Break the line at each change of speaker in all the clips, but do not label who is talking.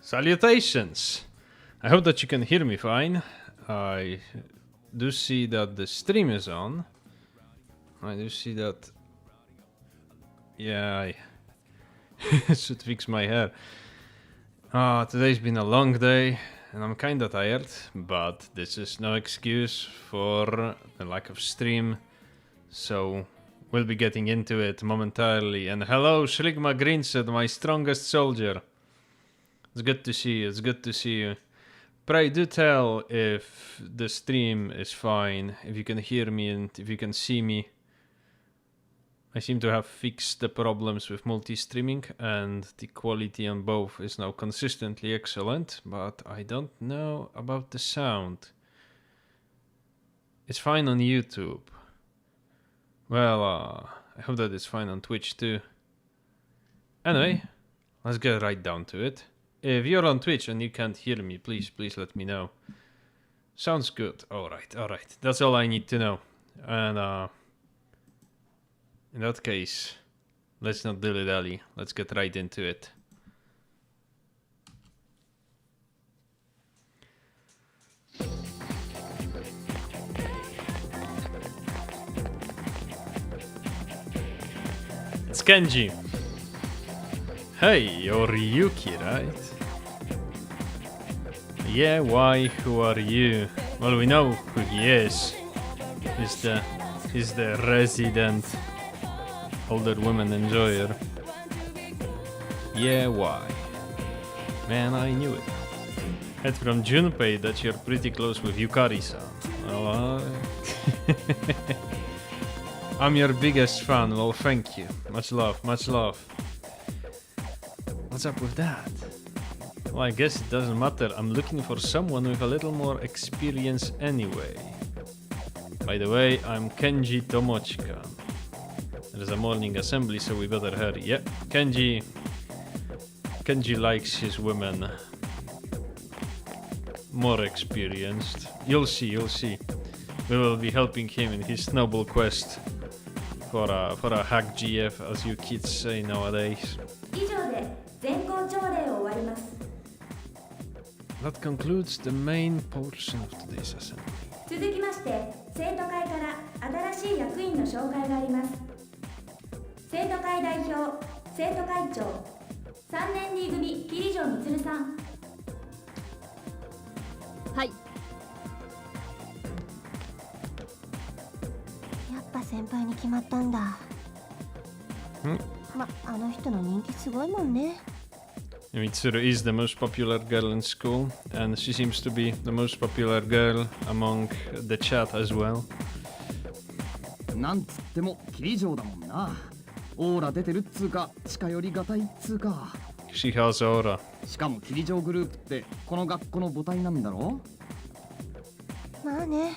Salutations! I hope that you can hear me fine. I do see that the stream is on. I do see that... Yeah, I should fix my hair. Today's been a long day and I'm kinda tired, but this is no excuse for the lack of stream. So we'll be getting into it momentarily. And hello, Shrigma Greenset, my strongest soldier. It's good to see you, it's good to see you. Pray do tell if the stream is fine, if you can hear me and if you can see me. I seem to have fixed the problems with multi-streaming and the quality on both is now consistently excellent, but I don't know about the sound. It's fine on YouTube. Well, I hope that it's fine on Twitch too. Anyway, let's get right down to it. If you're on Twitch and you can't hear me, please let me know. Sounds good. Alright. That's all I need to know. And in that case, let's not dilly-dally. Let's get right into it. It's Kenji. Hey, you're Ryuki, right? Yeah, why? Who are you? Well, we know who he is. He's the resident older woman enjoyer. Yeah, why? Man, I knew it. Heard from Junpei that you're pretty close with Yukari-san. Well, I'm your biggest fan. Well, thank you. Much love, much love. What's up with that? Well, I guess it doesn't matter. I'm looking for someone with a little more experience anyway. By the way, I'm Kenji Tomochika. There's a morning assembly, so we better hurry. Yeah, Kenji likes his women more experienced. You'll see. We will be helping him in his noble quest for a hack GF, as you kids say nowadays. That concludes the main portion of today's assembly.
続きまして、生徒会から新しい役員の紹介があります。生徒会代表、生徒会長、3年 D 組桐城充さん。
はい。やっぱ先輩に決まったんだ。あの人の人気すごいもんね。
Mitsuru is the most popular girl in school, and she seems to be the most popular girl among the chat as well.
なんつっても桐城だもんな。オーラ出てるっつうか近寄りがたいっつうか。
She has aura.
しかも桐城グループってこの学校の母体なんだろ。
まあね、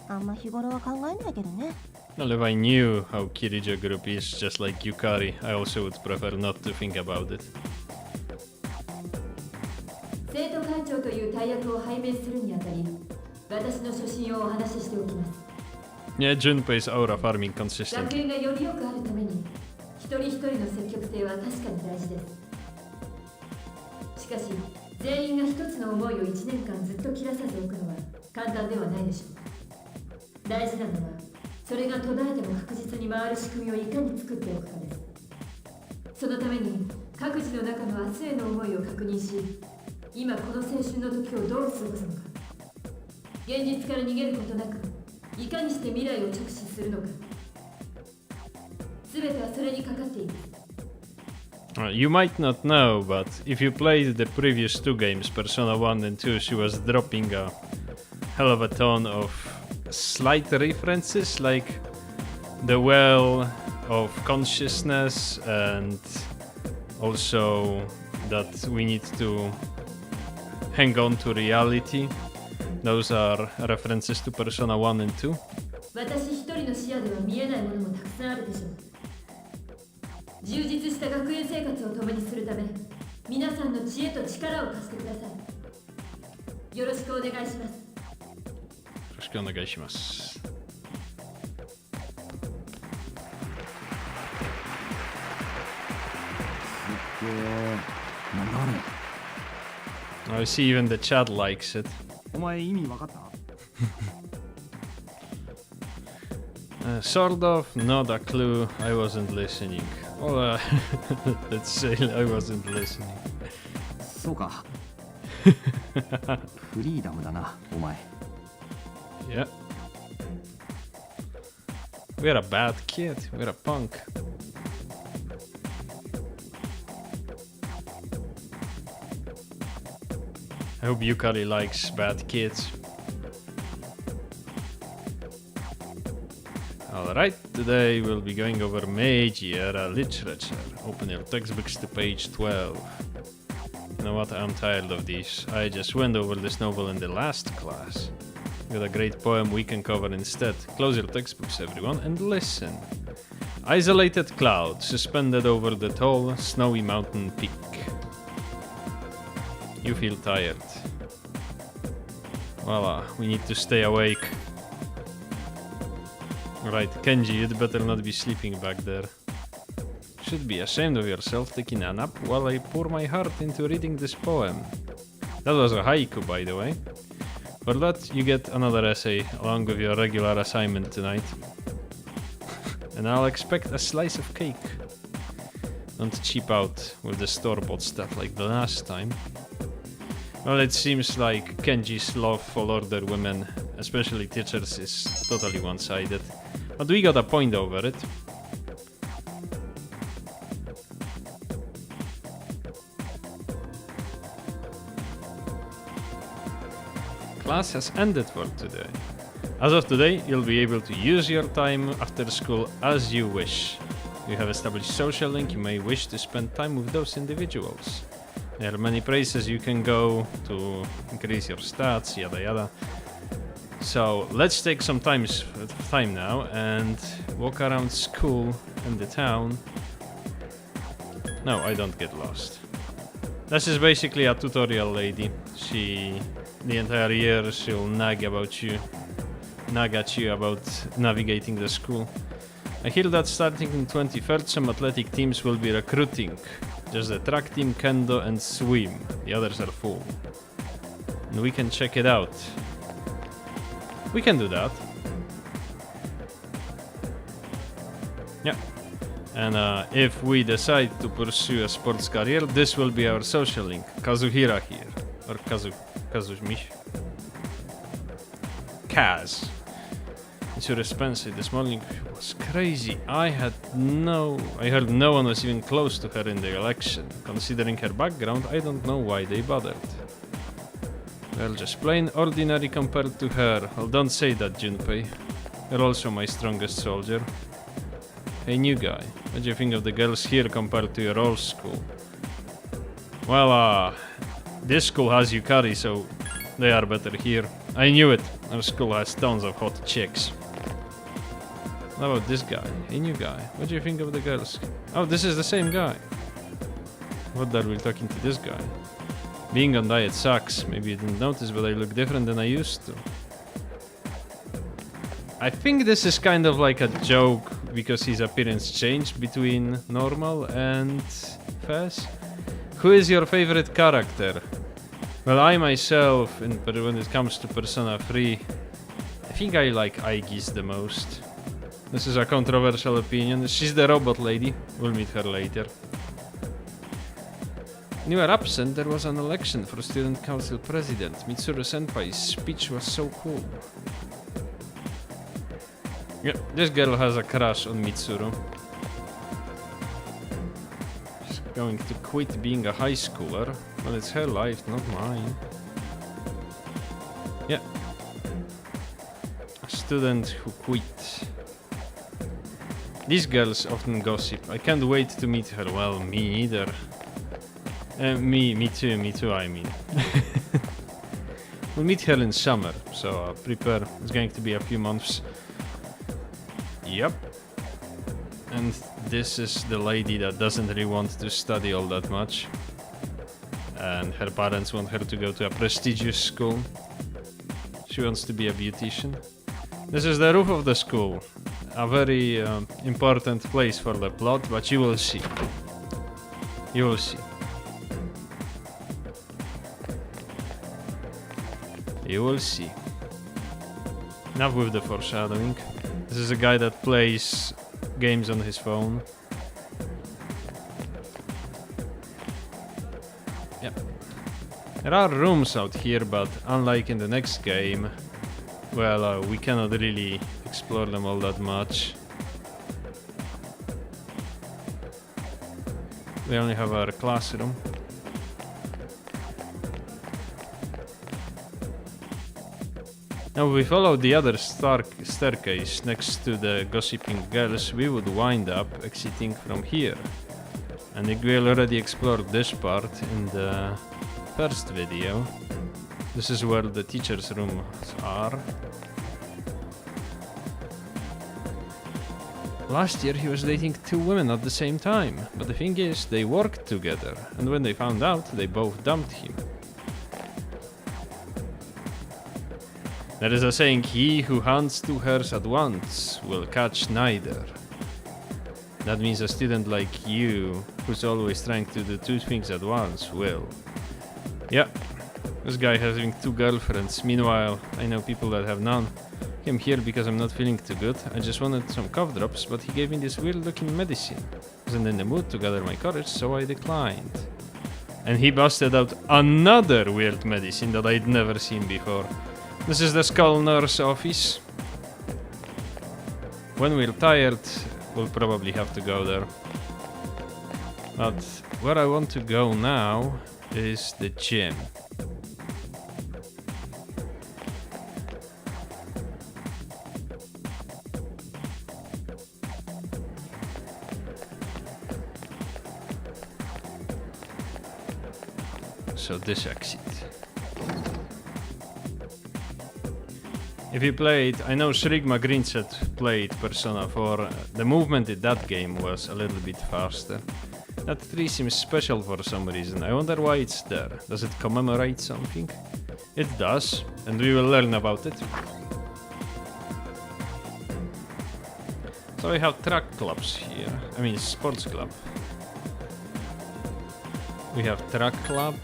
あんま日頃は考えないけどね。
Well, if I knew how Kirijo Group is just like Yukari, I also would prefer not to think about it.
生徒会長という大役を拝命するにあたり、私の初心をお話ししておきます。
Yeah, Junpei's aura farming consistent.
学園がより良くあるために、一人一人の積極性は確かに大事です。しかし、全員が一つの思いを1年間ずっと切らさず置くのは簡単ではないでしょう。大事なのは、それが途絶えても確実に回る仕組みをいかに作っておくかです。そのために、各自の中の明日への思いを確認し、今この青春の時をどう過ごすのか。現実から逃げることなく、いかにして未来を直視するのか。すべてはそれにかかっています。
You might not know, but if you played the previous two games, Persona 1 and 2, she was dropping a hell of a ton of slight references, like the well of consciousness and also that we need to hang on to reality. Those are references to Persona 1 and 2.
私一人の視野では見えないものもたくさんあるでしょう。充実した学園生活を共にするため、皆さんの知恵と力を貸してください。よろしくお願いします。よ
ろしくお願いします。
なんだあれ。
I see even the chat likes it.
お前意味わかった？
Sort of, not a clue. I wasn't listening. Well, let's say I wasn't listening.
そうか。フリーダムだな、お前。
Yeah. We're a bad kid. We're a punk. I hope Yukari likes bad kids. Alright, today we'll be going over Meiji Era literature. Open your textbooks to page 12. You know what, I'm tired of these. I just went over this novel in the last class. Got a great poem we can cover instead. Close your textbooks, everyone, and listen. Isolated cloud suspended over the tall, snowy mountain peak. You feel tired. Voila, we need to stay awake. Right, Kenji, you'd better not be sleeping back there. Should be ashamed of yourself taking a nap while I pour my heart into reading this poem. That was a haiku, by the way. For that, you get another essay along with your regular assignment tonight. And I'll expect a slice of cake. Don't cheap out with the store-bought stuff like the last time. Well, it seems like Kenji's love for older women, especially teachers, is totally one-sided. But we got a point over it. Class has ended for today. As of today, you'll be able to use your time after school as you wish. You have established social link, you may wish to spend time with those individuals. There are many places you can go to increase your stats, yada yada. So let's take some time now and walk around school and the town. No, I don't get lost. This is basically a tutorial lady. The entire year she'll nag at you about navigating the school. I hear that starting in 23rd some athletic teams will be recruiting. Just the track team, kendo and swim. The others are full. And we can check it out. We can do that. Yeah. And if we decide to pursue a sports career, this will be our social link. Kazuhira here. Or Kazumish. Kaz. Mitsuru Spencer, this morning was crazy. I heard no one was even close to her in the election. Considering her background, I don't know why they bothered. Well, just plain ordinary compared to her. Well, don't say that, Junpei. You're also my strongest soldier. Hey, new guy. What do you think of the girls here compared to your old school? Well, this school has Yukari, so they are better here. I knew it. Our school has tons of hot chicks. How about this guy? Hey, new guy. What do you think of the girls? Oh, this is the same guy. What are we talking to this guy? Being on diet sucks. Maybe you didn't notice, but I look different than I used to. I think this is kind of like a joke because his appearance changed between normal and Fez. Who is your favorite character? Well, I myself, when it comes to Persona 3, I think I like Aigis the most. This is a controversial opinion. She's the robot lady. We'll meet her later. When you were absent, there was an election for student council president. Mitsuru Senpai's speech was so cool. Yeah, this girl has a crush on Mitsuru. She's going to quit being a high schooler. Well, it's her life, not mine. Yeah. A student who quit. These girls often gossip. I can't wait to meet her. Well, me either. Me too, I mean. We'll meet her in summer, so prepare. It's going to be a few months. Yep. And this is the lady that doesn't really want to study all that much. And her parents want her to go to a prestigious school. She wants to be a beautician. This is the roof of the school. A very important place for the plot, but you will see. You will see. You will see. Enough with the foreshadowing. This is a guy that plays games on his phone. Yep. There are rooms out here, but unlike in the next game, well, we cannot really explore them all that much. We only have our classroom. Now, if we follow the other staircase next to the gossiping girls, we would wind up exiting from here. And we already explored this part in the first video. This is where the teacher's rooms are. Last year he was dating 2 women at the same time, but the thing is, they worked together, and when they found out, they both dumped him. There is a saying, he who hunts 2 hares at once will catch neither. That means a student like you, who's always trying to do 2 things at once, will. Yeah, this guy having 2 girlfriends. Meanwhile, I know people that have none. Came here because I'm not feeling too good. I just wanted some cough drops, but he gave me this weird looking medicine. Wasn't in the mood to gather my courage, so I declined. And he busted out another weird medicine that I'd never seen before. This is the Skull Nurse office. When we're tired, we'll probably have to go there. But where I want to go now is the gym. So this exit. If you played, I know Shrigma Greenset played Persona 4, the movement in that game was a little bit faster. That tree seems special for some reason. I wonder why it's there. Does it commemorate something? It does, and we will learn about it. So we have track clubs here. I mean sports club. We have track club.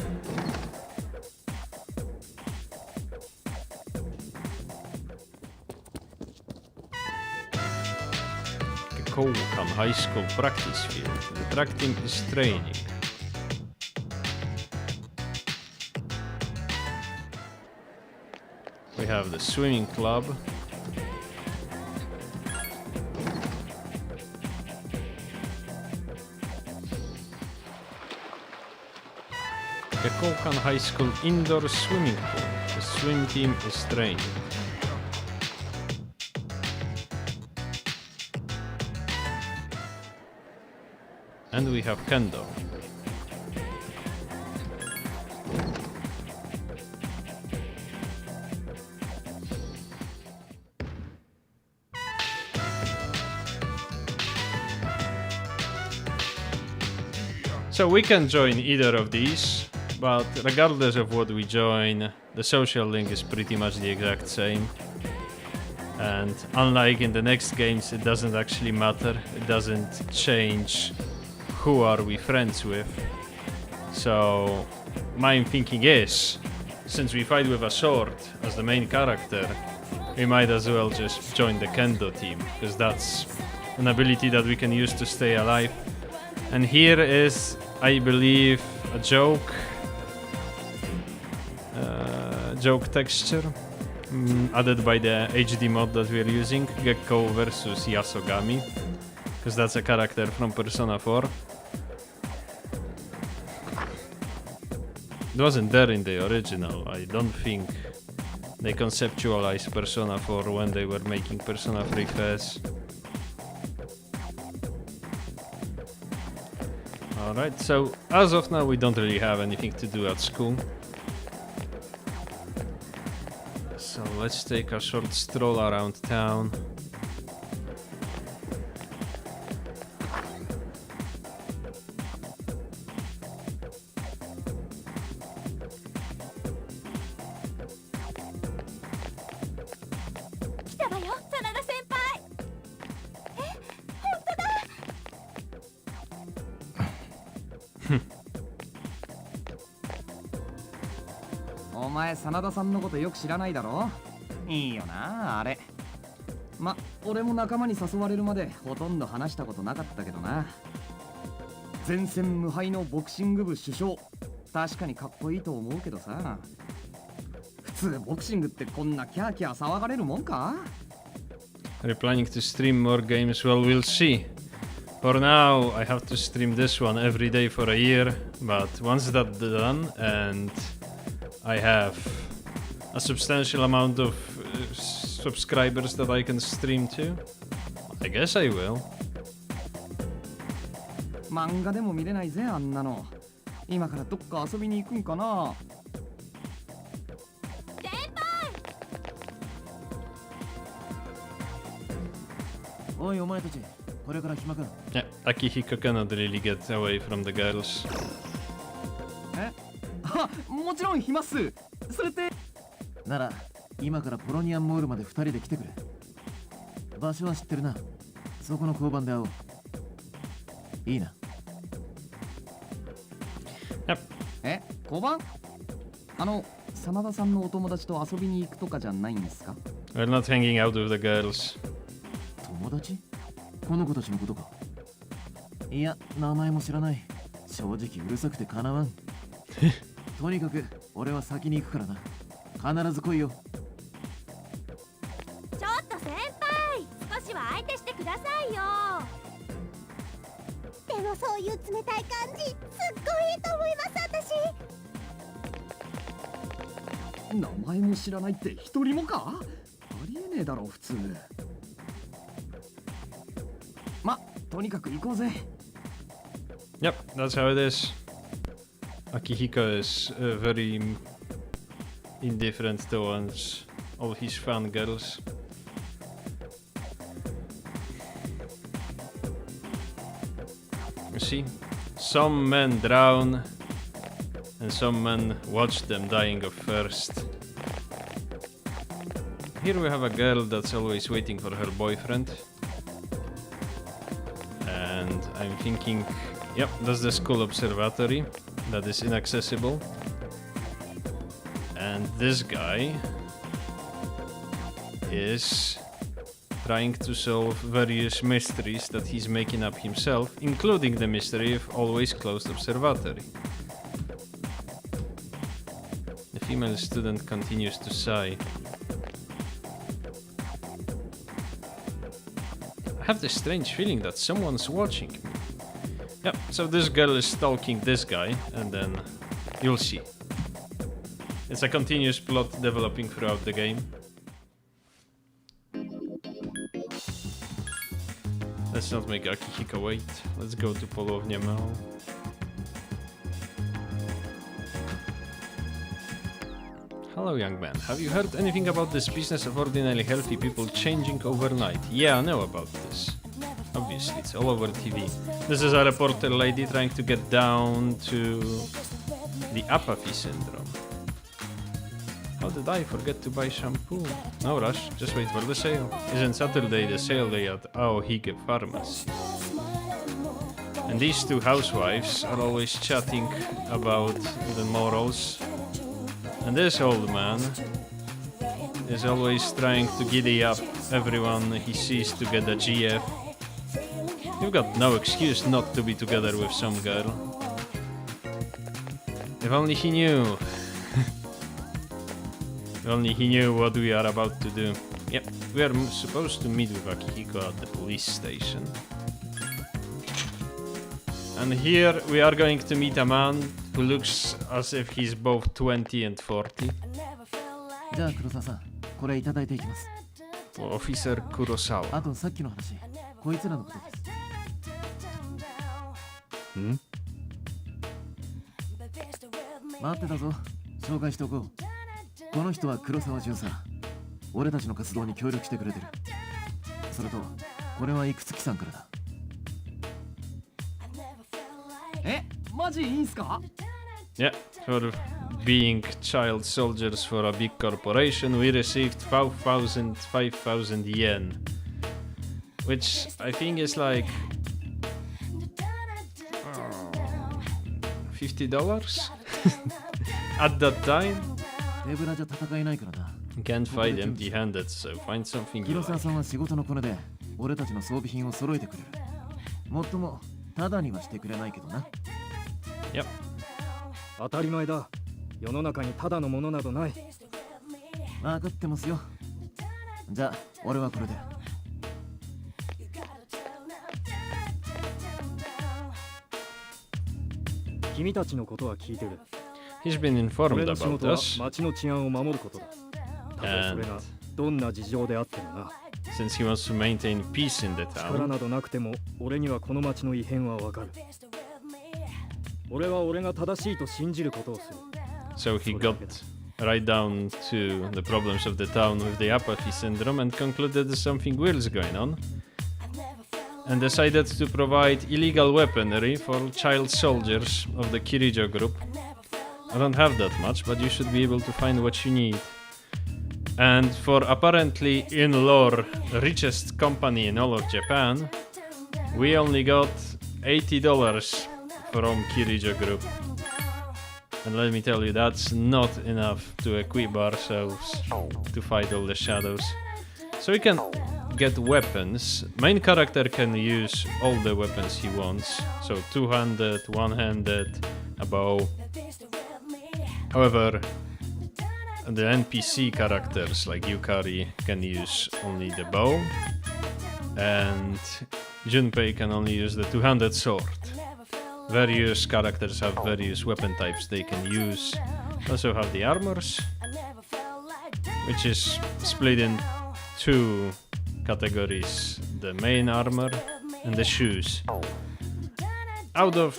Koukan High School practice field. The track team is training. We have the swimming club. The Koukan High School indoor swimming pool. The swim team is training. And we have Kendo. So we can join either of these, but regardless of what we join, the social link is pretty much the exact same. And unlike in the next games, it doesn't actually matter. It doesn't change who are we friends with. So my thinking is, since we fight with a sword as the main character, we might as well just join the Kendo team, because that's an ability that we can use to stay alive. And here is, I believe, a joke texture added by the HD mod that we are using, Gekko versus Yasogami, because that's a character from Persona 4. It wasn't there in the original. I don't think they conceptualized Persona 4 when they were making Persona 3 FES. Alright, so as of now we don't really have anything to do at school. So let's take a short stroll around town.
お前真田さんのことよく知らないだろ。いいよなあれ。ま、俺も仲間に誘われるまでほとんど話したことなかったけどな。前線無敗のボクシング部主将、確かにかっこいいと思うけどさ、普通ボクシングってこんなキャーキャー騒がれるもんか？
Are you planning to stream more games? Well, we'll see. For now, I have to stream this one every day for a year, but once that's done and I have a substantial amount of subscribers that I can stream to, I guess I will.
漫画でも見れないぜあんなの。今からどっか遊びに行くんかな。
おいお前たち、これから暇か？
Yeah, Akihiko cannot really get away from the girls.
え？あ、もちろん暇っす。それって
なら今からポロニアンモールまで2人で来てくれ。場所は知ってるな。そこの交番で会おう。いいな。
Yep.
え、交番？真田さんのお友達と遊びに行くとかじゃないんですか？
We're not hanging out with the girls.
友達？この子たちのことか。いや、名前も知らない。正直うるさくてかなわん。とにかく俺は先に行くからな。必ず来いよ。
ちょっと先輩、少しは相手してくださいよ。でもそういう冷たい感じ、すっごいいいと思います私。
名前も知らないって一人もか？ありえねえだろ普通。ま、とにかく行こうぜ。
Yep, that's how it is. Akihiko is very indifferent towards all his fan girls. You see, some men drown and some men watch them dying of thirst. Here we have a girl that's always waiting for her boyfriend. And I'm thinking, yep, that's the school observatory that is inaccessible. And this guy is trying to solve various mysteries that he's making up himself, including the mystery of always closed observatory. The female student continues to sigh. I have this strange feeling that someone's watching me. Yep, so this girl is stalking this guy, and then you'll see. It's a continuous plot developing throughout the game. Let's not make Akihiko wait. Let's go to Polownia Mall. Hello, young man. Have you heard anything about this business of ordinarily healthy people changing overnight? Yeah, I know about this. Obviously, it's all over TV. This is a reporter lady trying to get down to the apathy syndrome. How did I forget to buy shampoo? No rush, just wait for the sale. Isn't Saturday the sale day at Aohige Pharmacy? And these two housewives are always chatting about the morals. And this old man is always trying to giddy up everyone he sees to get a GF. You've got no excuse not to be together with some girl. If only he knew. If only he knew what we are about to do. Yep, we are supposed to meet with Akihiko at the police station. And here we are going to meet a man who looks as if he's both 20 and 40.
じゃあ黒沢さん、これいただいていきます。
Officer Kurosawa.
あとさっきの話、こいつらのことです。待ってたぞ。紹介しておこう。この人は黒沢巡査。俺たちの活動に協力してくれてる。それと、これは生月さんからだ。
え、マジいいんすか？
Yeah, for being child soldiers for a big corporation, we received 5,000 yen. Which I think is like $50 at that time.
手ぶらじゃ戦えないからな。
You can't fight empty-handed, so find something you
広沢
like.
さんは仕事のコネで俺たちの装備品を揃えてくれる。もっともタダにはしてくれないけどな。
Yep.
当たり前だ。世の中にただのものなどない。
分かってますよ。じゃあ俺はこれで。
君たちのことは聞いてる。
He's been
俺
informed
の仕
about
事は
us,
町の治安を守ることだ。たとえそれがどんな事情であってもな。
since he wants to maintain peace in the
力
town.
などなくても俺にはこの町の異変はわかる。俺は俺が正しいと信じることをする。
So he got right down to the problems of the town with the apathy syndrome and concluded that something weird is going on. And decided to provide illegal weaponry for child soldiers of the Kirijo group. I don't have that much, but you should be able to find what you need. And for apparently in lore richest company in all of Japan, we only got $80 from Kirijo group. And let me tell you, that's not enough to equip ourselves to fight all the shadows. So we can get weapons. Main character can use all the weapons he wants. So two-handed, one-handed, a bow. However, the NPC characters like Yukari can use only the bow. And Junpei can only use the two-handed sword. Various characters have various weapon types they can use. Also have the armors, which is split in two categories: the main armor and the shoes. Out of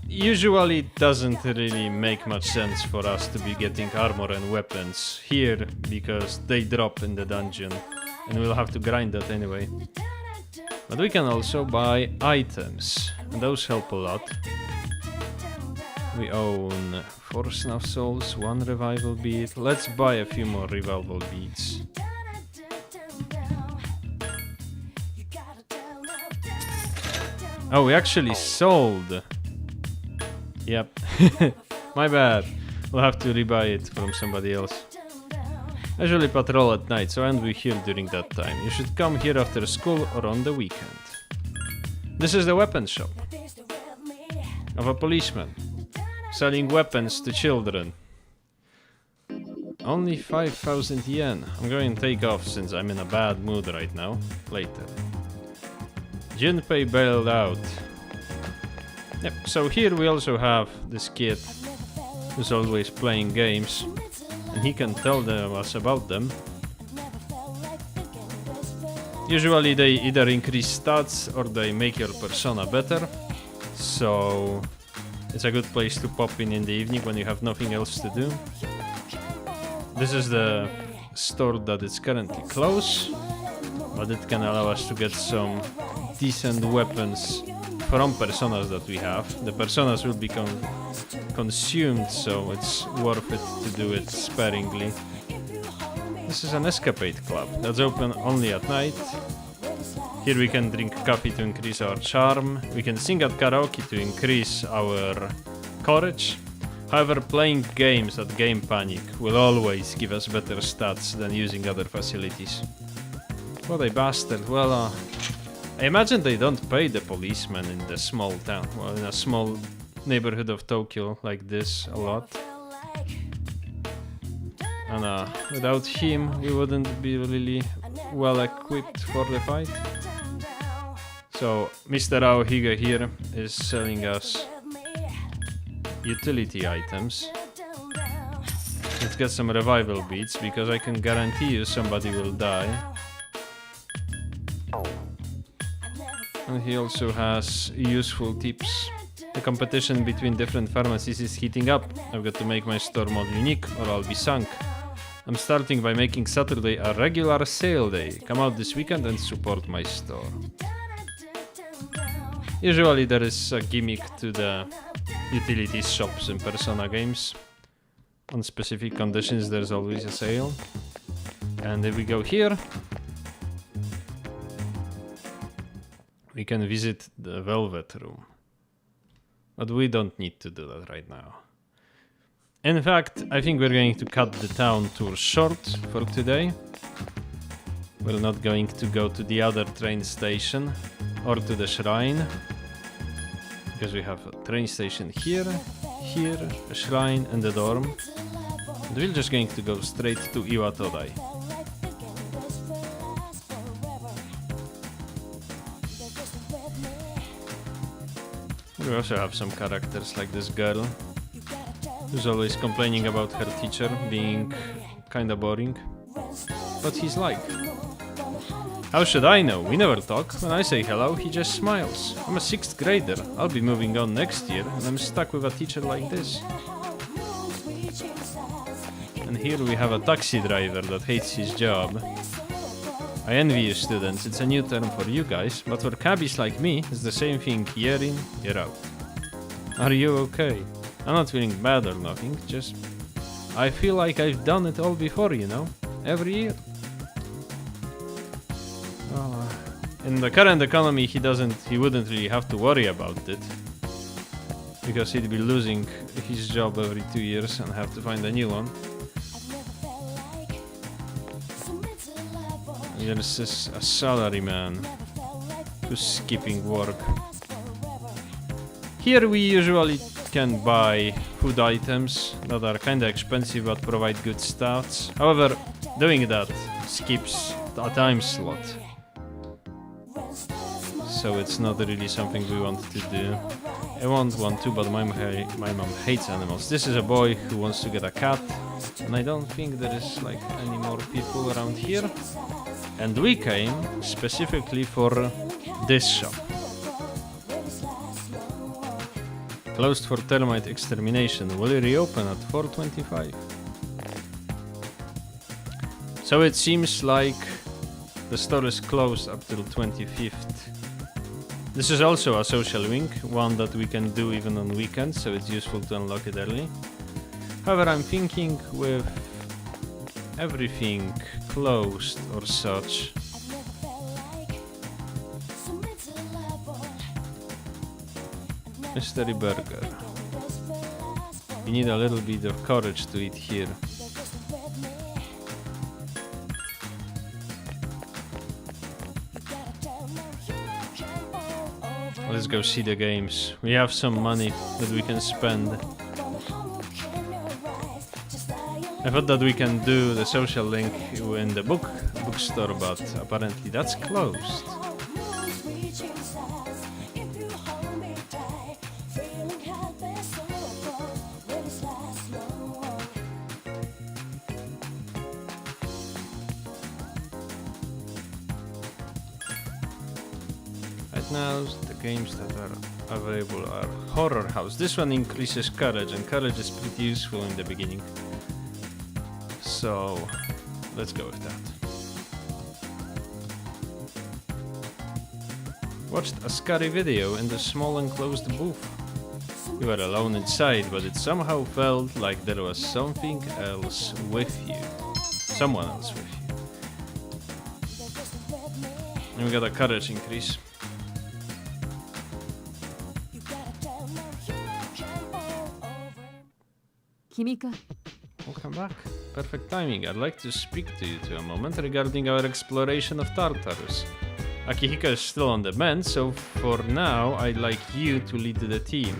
usually it doesn't really make much sense for us to be getting armor and weapons here because they drop in the dungeon and we'll have to grind that anyway. But we can also buy items, and those help a lot. We own 4 snuff souls, 1 revival bead. Let's buy a few more revival beads. Oh, we actually sold. Yep. My bad. We'll have to rebuy it from somebody else. I usually patrol at night, so I'll be here during that time. You should come here after school or on the weekend. This is the weapon shop of a policeman selling weapons to children. Only 5,000 yen. I'm going to take off since I'm in a bad mood right now. Later. Junpei bailed out. Yep, so here we also have this kid who's always playing games. And he can tell us about them. Usually they either increase stats or they make your persona better. So it's a good place to pop in the evening when you have nothing else to do. This is the store that is currently closed, but it can allow us to get some decent weapons from personas that we have. The personas will become consumed, so it's worth it to do it sparingly. This is an escapade club that's open only at night. Here we can drink coffee to increase our charm. We can sing at karaoke to increase our courage. However, playing games at Game Panic will always give us better stats than using other facilities. What a bastard. Well, I imagine they don't pay the policeman in the small town, well, in a small neighborhood of Tokyo like this a lot. And without him, we wouldn't be really well equipped for the fight. So, Mr. Aohiga here is selling us utility items. Let's get some revival beads, because I can guarantee you somebody will die. And he also has useful tips. The competition between different pharmacies is heating up. I've got to make my store more unique or I'll be sunk. I'm starting by making Saturday a regular sale day. Come out this weekend and support my store. Usually there is a gimmick to the utilities shops in Persona games. On specific conditions there's always a sale. And if we go here, we can visit the Velvet Room. But we don't need to do that right now. In fact, I think we're going to cut the town tour short for today. We're not going to go to the other train station or to the shrine, because we have a train station here, a shrine and a dorm. And we're just going to go straight to Iwatodai. We also have some characters like this girl, who's always complaining about her teacher being kinda boring. But he's like, how should I know? We never talk. When I say hello, he just smiles. I'm a 6th grader. I'll be moving on next year, and I'm stuck with a teacher like this. And here we have a taxi driver that hates his job. I envy you students, it's a new term for you guys, but for cabbies like me, it's the same thing year in, year out. Are you okay? I'm not feeling bad or nothing, just... I feel like I've done it all before, you know? Every year. In the current economy, he wouldn't really have to worry about it. Because he'd be losing his job every 2 years and have to find a new one. There's a salaryman who's skipping work. Here we usually can buy food items that are kinda expensive but provide good stats. However, doing that skips a time slot. So it's not really something we want to do. I want one too, but my mom hates animals. This is a boy who wants to get a cat, and I don't think there is like any more people around here. And we came specifically for this shop. Closed for termite extermination. Will it reopen at 4:25? So it seems like the store is closed up till 25th. This is also a social link, one that we can do even on weekends, so it's useful to unlock it early. However, I'm thinking with everything closed or such, Mystery Burger. You need a little bit of courage to eat here. Let's go see the games. We have some money that we can spend. I thought that we can do the social link in the bookstore, but apparently that's closed. Right now, the games that are available are Horror House. This one increases courage, and courage is pretty useful in the beginning. So, let's go with that. Watched a scary video in the small enclosed booth. You were alone inside, but it somehow felt like there was something else with you. Someone else with you. And we got a courage increase.
Kimika.
Welcome back. Perfect timing. I'd like to speak to you to a moment regarding our exploration of Tartarus. Akihiko is still on the mend, so for now I'd like you to lead the team.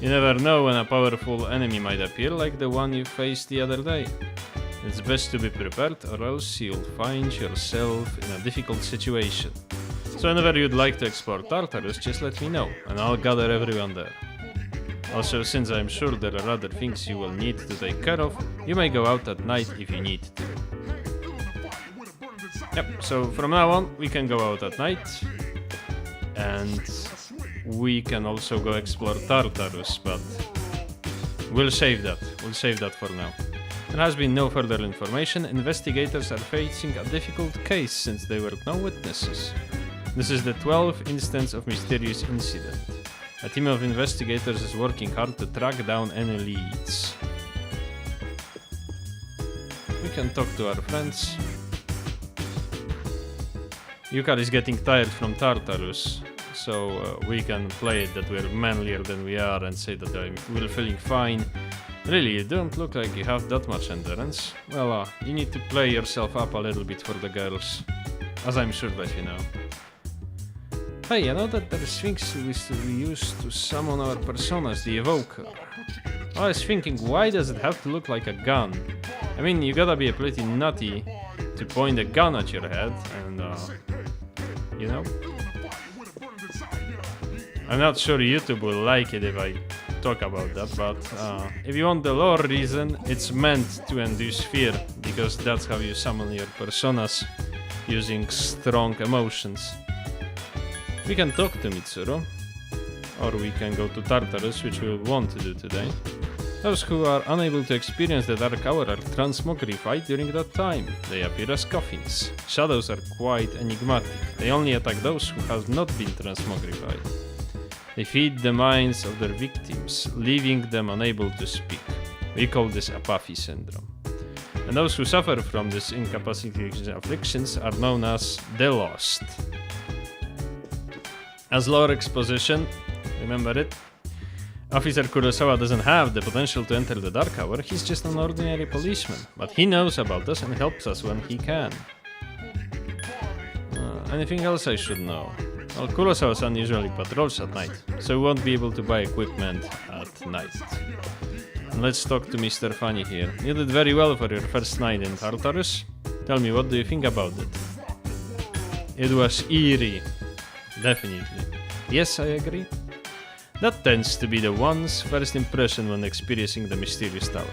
You never know when a powerful enemy might appear like the one you faced the other day. It's best to be prepared or else you'll find yourself in a difficult situation. So whenever you'd like to explore Tartarus, just let me know and I'll gather everyone there. Also, since I'm sure there are other things you will need to take care of, you may go out at night if you need to. Yep, so from now on, we can go out at night. And we can also go explore Tartarus, but we'll save that. We'll save that for now. There has been no further information. Investigators are facing a difficult case since there were no witnesses. This is the 12th instance of mysterious incident. A team of investigators is working hard to track down any leads. We can talk to our friends. Yukar is getting tired from Tartarus, so we can play it that we're manlier than we are and say that we're feeling fine. Really, you don't look like you have that much endurance. Well, you need to play yourself up a little bit for the girls. As I'm sure that you know. Hey, I know that the Sphinx we used to summon our personas, the Evoker. I was thinking, why does it have to look like a gun? I mean, you gotta be a pretty nutty to point a gun at your head, and you know? I'm not sure YouTube will like it if I talk about that, but if you want the lore reason, it's meant to induce fear, because that's how you summon your personas, using strong emotions. We can talk to Mitsuru, or we can go to Tartarus, which we want to do today. Those who are unable to experience the Dark Hour are transmogrified during that time. They appear as coffins. Shadows are quite enigmatic. They only attack those who have not been transmogrified. They feed the minds of their victims, leaving them unable to speak. We call this apathy syndrome. And those who suffer from this incapacitating afflictions are known as the Lost. As lore exposition, remember it? Officer Kurosawa doesn't have the potential to enter the Dark Hour, he's just an ordinary policeman. But he knows about us and helps us when he can. Anything else I should know? Well, Kurosawa-san usually patrols at night, so we won't be able to buy equipment at night. And let's talk to Mr. Funny here. You did very well for your first night in Tartarus. Tell me, what do you think about it? It was eerie. Definitely. Yes, I agree. That tends to be the one's first impression when experiencing the mysterious tower.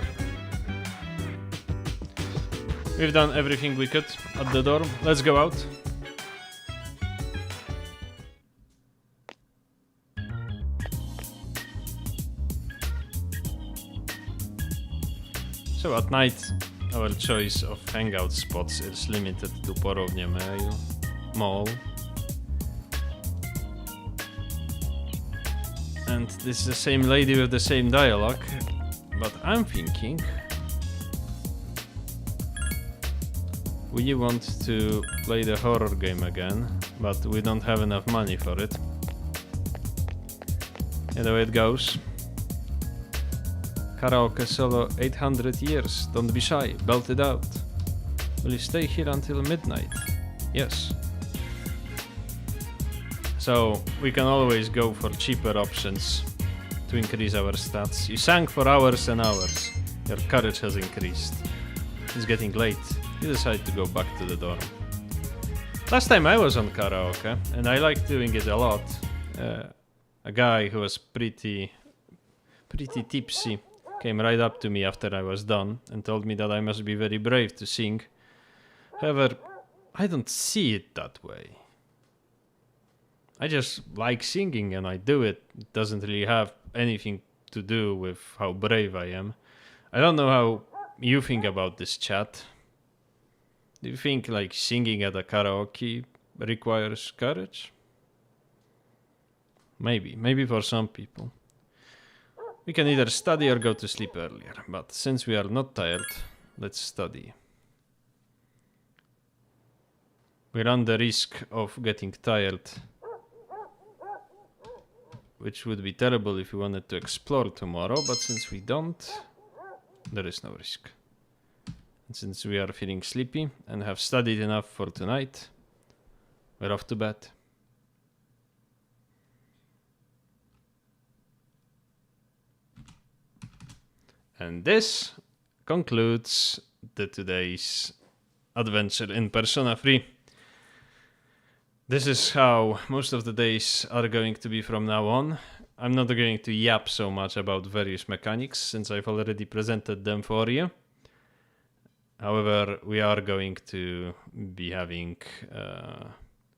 We've done everything we could at the door. Let's go out. So at night, our choice of hangout spots is limited to Porownie Mall. And this is the same lady with the same dialogue, but I'm thinking we want to play the horror game again, but we don't have enough money for it. Yeah, the way it goes. Karaoke solo 800 years, don't be shy, belt it out. Will you stay here until midnight? Yes. So we can always go for cheaper options to increase our stats. You sang for hours and hours. Your courage has increased. It's getting late. You decide to go back to the dorm. Last time I was on karaoke, and I liked doing it a lot. A guy who was pretty tipsy came right up to me after I was done and told me that I must be very brave to sing. However, I don't see it that way. I just like singing and I do it. It doesn't really have anything to do with how brave I am. I don't know how you think about this, chat. Do you think like singing at a karaoke requires courage? Maybe for some people. We can either study or go to sleep earlier, but since we are not tired, let's study. We run the risk of getting tired, which would be terrible if we wanted to explore tomorrow, but since we don't, there is no risk. And since we are feeling sleepy and have studied enough for tonight, we're off to bed. And this concludes today's adventure in Persona 3. This is how most of the days are going to be from now on. I'm not going to yap so much about various mechanics since I've already presented them for you. However, we are going to be having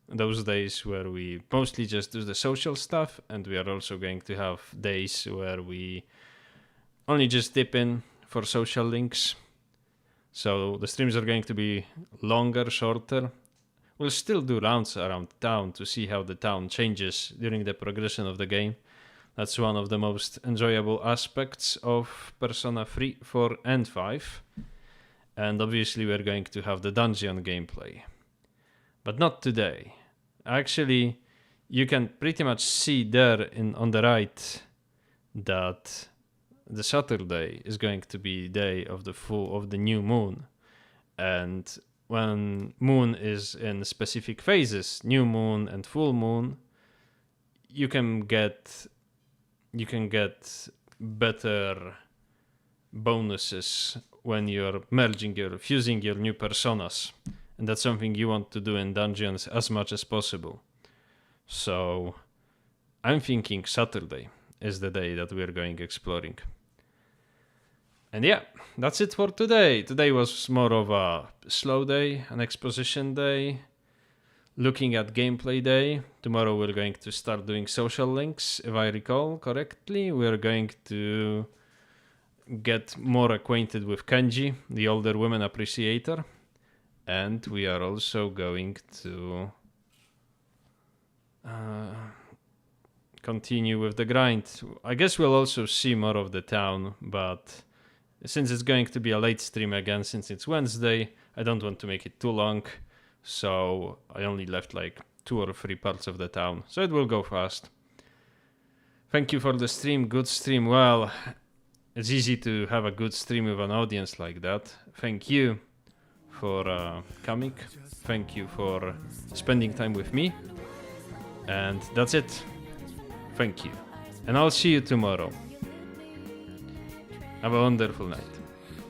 those days where we mostly just do the social stuff, and we are also going to have days where we only just dip in for social links. So the streams are going to be longer, shorter. We'll still do rounds around town to see how the town changes during the progression of the game. That's one of the most enjoyable aspects of Persona 3, 4 and 5. And obviously we're going to have the dungeon gameplay. But not today. Actually, you can pretty much see there on the right that the Saturday is going to be day of the new moon, and when moon is in specific phases, new moon and full moon, you can get better bonuses when you're fusing your new personas, and that's something you want to do in dungeons as much as possible. So I'm thinking Saturday is the day that we're going exploring. And yeah, that's it for today. Today was more of a slow day, an exposition day, looking at gameplay day. Tomorrow we're going to start doing social links, if I recall correctly. We're going to get more acquainted with Kenji, the older women appreciator. And we are also going to continue with the grind. I guess we'll also see more of the town, but since it's going to be a late stream again, since it's Wednesday, I don't want to make it too long, so I only left like 2 or 3 parts of the town, so it will go fast. Thank you for the stream, good stream. Well, it's easy to have a good stream with an audience like that. Thank you for coming, thank you for spending time with me, and that's it. Thank you, and I'll see you tomorrow. Have a wonderful night.